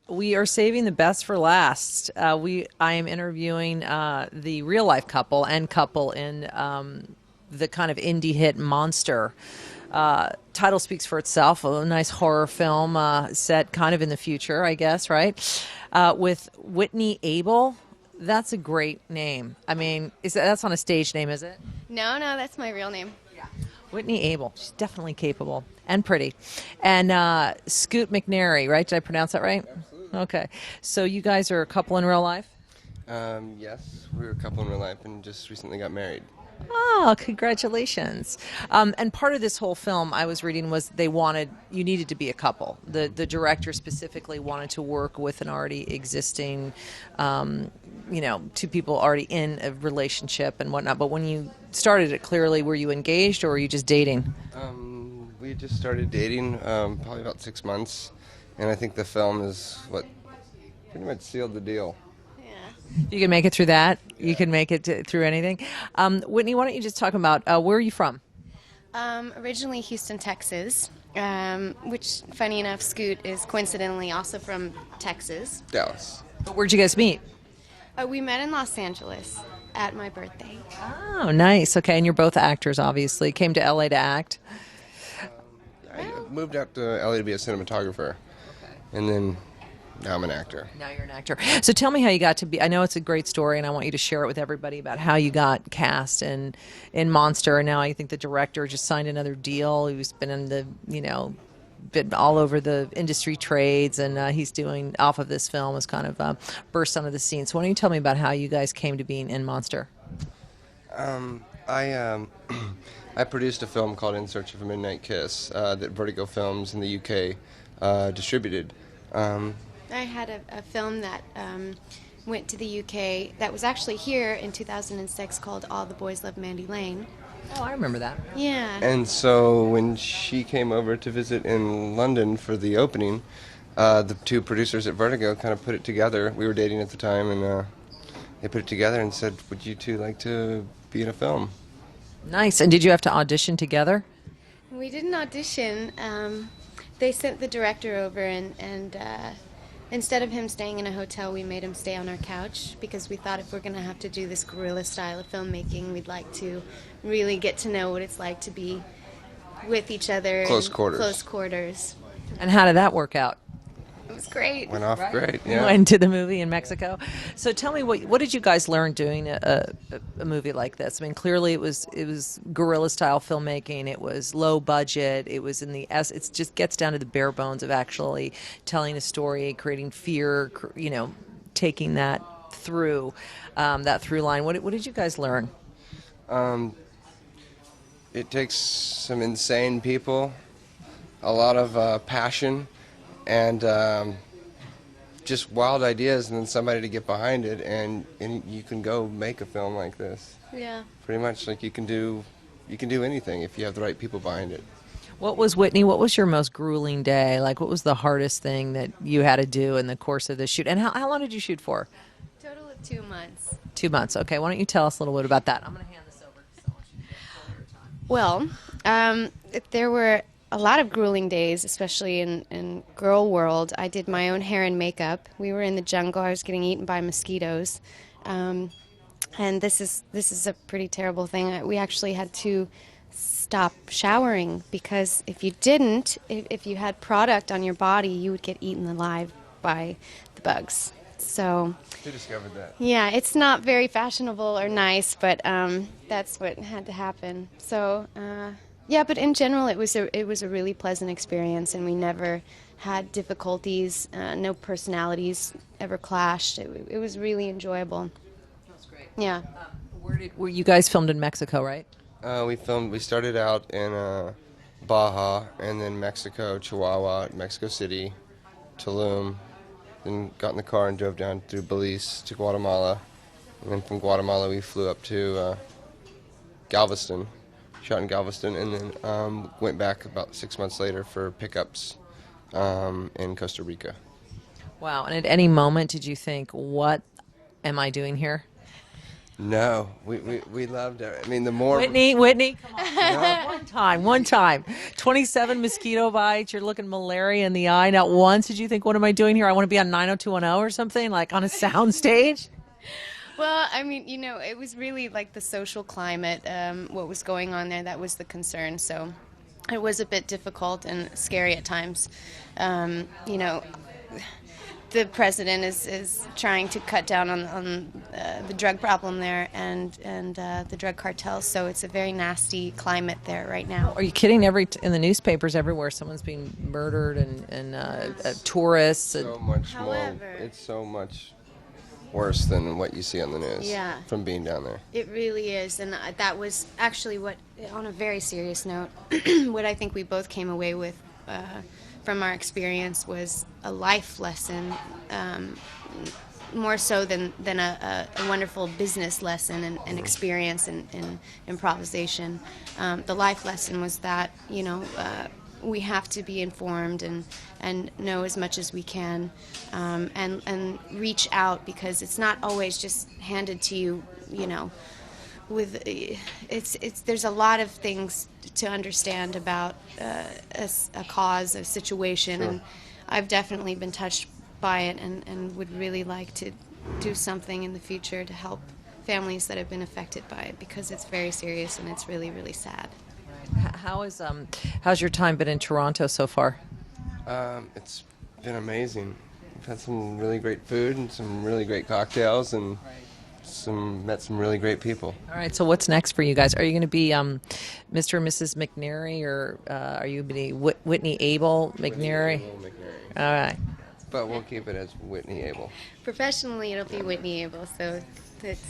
we are saving the best for last. I am interviewing the real life couple and couple in the kind of indie hit Monster. Title speaks for itself. A nice horror film set kind of in the future, I guess, right? With Whitney Abel. That's a great name. I mean, that's on a stage name, is it? No, no, that's my real name. Whitney Abel. She's definitely capable and pretty. And Scoot McNairy, right? Did I pronounce that right? Absolutely. Okay. So you guys are a couple in real life? Yes, we were a couple in real life and just recently got married. Oh, congratulations. And part of this whole film I was reading was you needed to be a couple. The director specifically wanted to work with an already existing, two people already in a relationship and whatnot. But when you started it, clearly, were you engaged or were you just dating? We just started dating probably about 6 months, and I think the film is what pretty much sealed the deal. You can make it through that. You can make it through anything. Whitney, why don't you just talk about where are you from? Originally Houston, Texas, which, funny enough, Scoot is coincidentally also from Texas. Dallas. But where'd you guys meet? We met in Los Angeles at my birthday. Oh, nice. Okay, and you're both actors, obviously. Came to LA to act. I moved out to LA to be a cinematographer, and then now I'm an actor. Now you're an actor. So tell me how you got to be. I know it's a great story, and I want you to share it with everybody about how you got cast in Monster. And now I think the director just signed another deal. He's been in the, been all over the industry trades, and he's doing off of this film has kind of burst onto the scene. So why don't you tell me about how you guys came to being in Monster? I I produced a film called In Search of a Midnight Kiss that Vertigo Films in the UK distributed. I had a film that went to the UK that was actually here in 2006 called All the Boys Love Mandy Lane. Oh, I remember that. Yeah. And so when she came over to visit in London for the opening, the two producers at Vertigo kind of put it together. We were dating at the time, and they put it together and said, would you two like to be in a film? Nice. And did you have to audition together? We didn't audition. They sent the director over, and instead of him staying in a hotel, we made him stay on our couch because we thought if we're going to have to do this guerrilla style of filmmaking, we'd like to really get to know what it's like to be with each other. Close quarters. Close quarters. And how did that work out? It was great. Went off great, You yeah. went to the movie in Mexico. So tell me, what did you guys learn doing a movie like this? I mean, clearly it was guerrilla style filmmaking. It was low budget. It was it just gets down to the bare bones of actually telling a story, creating fear, taking that through line. What did you guys learn? It takes some insane people, a lot of passion, and just wild ideas, and then somebody to get behind it, and you can go make a film like this. Yeah. Pretty much, like you can do anything if you have the right people behind it. What was your most grueling day? Like, what was the hardest thing that you had to do in the course of the shoot? And how long did you shoot for? Total of 2 months. 2 months. Okay. Why don't you tell us a little bit about that? I'm going to hand this over to someone. Well, there were a lot of grueling days, especially in girl world. I did my own hair and makeup. We were in the jungle. I was getting eaten by mosquitoes. And this is a pretty terrible thing. We actually had to stop showering because if you didn't, if you had product on your body, you would get eaten alive by the bugs. So Who discovered that? yeah, it's not very fashionable or nice, but that's what had to happen. So yeah, but in general, it was a really pleasant experience, and we never had difficulties. No personalities ever clashed. It was really enjoyable. That's great. Yeah. Were you guys filmed in Mexico, right? We started out in Baja, and then Mexico, Chihuahua, Mexico City, Tulum, then got in the car and drove down through Belize to Guatemala, and then from Guatemala we flew up to Galveston, shot in Galveston, and then went back about 6 months later for pickups in Costa Rica. Wow. And at any moment, did you think, what am I doing here? No, we loved it. I mean, the more Whitney, come on. One time. 27 mosquito bites. You're looking malaria in the eye. Not once did you think, what am I doing here? I want to be on 90210 or something, like on a sound stage? Well, I mean, it was really like the social climate, what was going on there, that was the concern. So it was a bit difficult and scary at times. The president is trying to cut down on the drug problem there and the drug cartels. So it's a very nasty climate there right now. Are you kidding? In the newspapers everywhere, someone's being murdered and tourists. so much However, more. It's so much worse than what you see on the news. Yeah. From being down there. It really is, and that was actually what, on a very serious note, what I think we both came away with from our experience was a life lesson, more so than a wonderful business lesson and experience in improvisation. The life lesson was that, we have to be informed and know as much as we can, and reach out, because it's not always just handed to you, with there's a lot of things to understand about a cause, a situation, Sure. and I've definitely been touched by it and would really like to do something in the future to help families that have been affected by it, because it's very serious and it's really, really sad. How's your time been in Toronto so far? It's been amazing. We've had some really great food and some really great cocktails and met some really great people. All right, so what's next for you guys? Are you going to be Mr. and Mrs. McNairy, or are you going to be Whitney Abel McNairy? McNairy. All right. But we'll keep it as Whitney Abel. Professionally, it'll be Whitney Abel.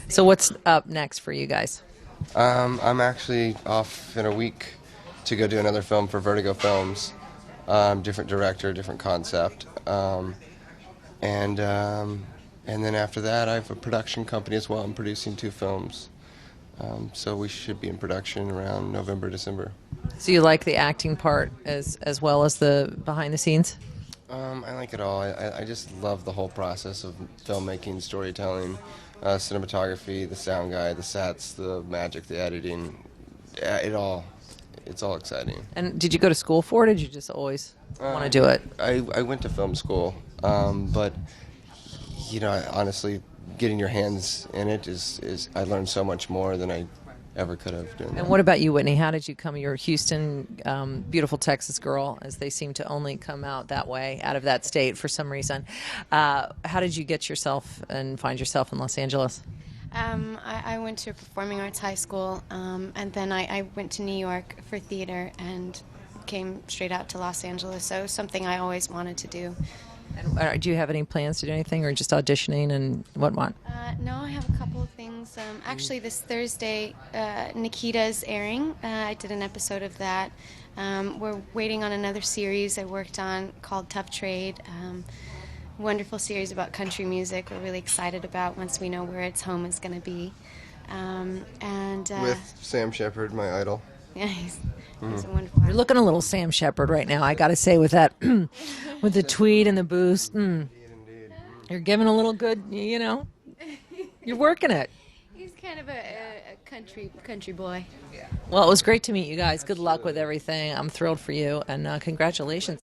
So what's up next for you guys? I'm actually off in a week to go do another film for Vertigo Films. Different director, different concept. And then after that, I have a production company as well. I'm producing 2 films. So we should be in production around November, December. So you like the acting part as well as the behind the scenes? I like it all. I just love the whole process of filmmaking, storytelling, cinematography, the sound guy, the sets, the magic, the editing. It's all exciting. And did you go to school for it, or did you just always want to do it? I went to film school, but honestly, getting your hands in it is I learned so much more than I ever could have done. And what about you, Whitney? How did you come? You're a Houston, beautiful Texas girl, as they seem to only come out that way, out of that state for some reason. How did you get yourself and find yourself in Los Angeles? I went to a performing arts high school, and then I went to New York for theater and came straight out to Los Angeles. So it was something I always wanted to do. And, do you have any plans to do anything, or just auditioning and whatnot? No, I have a couple of things. Actually, this Thursday, Nikita's airing. I did an episode of that. We're waiting on another series I worked on called Tough Trade. Wonderful series about country music. We're really excited about once we know where its home is going to be. With Sam Shepard, my idol. Yeah, he's a wonderful. You're looking a little Sam Shepard right now, I got to say, with that, with the tweed and the boost. Indeed. You're giving a little good, you're working it. He's kind of a country boy. Well, it was great to meet you guys. Good luck with everything. I'm thrilled for you, and congratulations.